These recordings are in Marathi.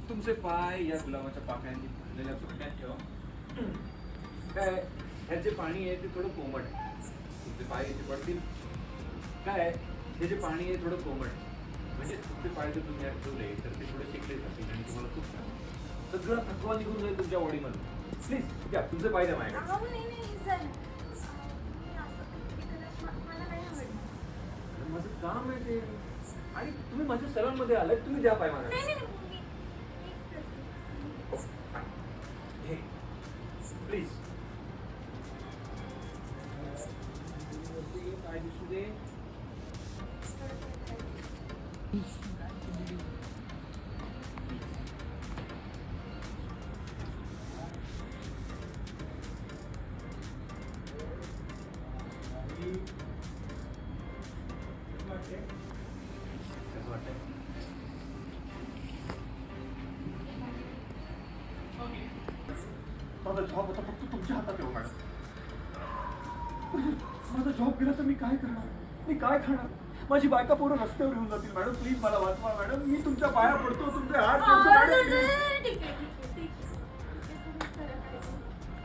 तुमचे पाय या गुलाबाच्या पाकळ्यांनी भरलेल्या चुकण्यात ठेवा. काय ह्याचे पाणी आहे ते थोडं कोमट आहे. तुमचे पाय इथे पडतील. काय हे जे पाणी आहे थोडं कोमट आहे. म्हणजे तुमचे पाय जर तुम्ही यात ठेवले तर ते थोडे शेकले जातील आणि तुम्हाला खूप छान सगळं थकवा निघून जाईल तुमच्या बॉडीमध्ये. प्लीज घ्या तुमचे पाय द्या माझ्याकडे. अहो, नाही नाही सर, मी असं ते करत मला नाही आवडलं. माझं काम आहे ते. आणि तुम्ही माझ्या सरांमध्ये आलात, तुम्ही द्या पाय मला. नाही नाही मी हे प्लीज काय दिसू दे. कसं वाटतंय? माझा जॉब आता फक्त तुमच्या हातात येऊ मॅडम. माझा जॉब गेला तर मी काय करणार? मी काय खाणार? माझी बायका पोरं रस्त्यावर येऊन जातील मॅडम. प्लीज मला वाचवा मॅडम. मी तुमच्या पाया पडतो, तुमचे हात पडतो मॅडम. ठीक आहे.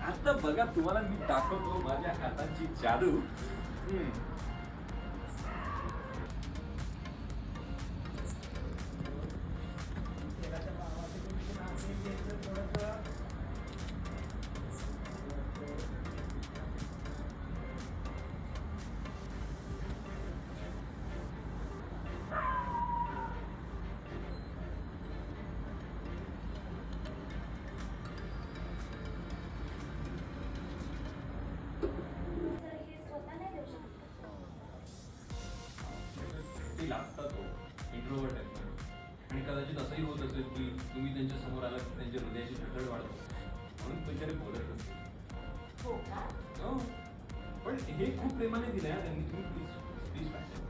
आता बघा तुम्हाला मी दाखवतो माझ्या हाताची जादू. सर, हे स्वतः नाही देऊ शकत. ते लागतात हो, इंट्रोवर्ट आहेत ना. आणि कदाचित असंही होत असेल की तुम्ही त्यांच्या समोर आलात की त्यांच्या हृदयाची धडधड वाढत असेल म्हणून बिचारे बोलत असतील. हो का? हो पण हे खूप प्रेमाने दिलंय हा त्यांनी. तुम्ही प्लीज प्लीज पाहिजे.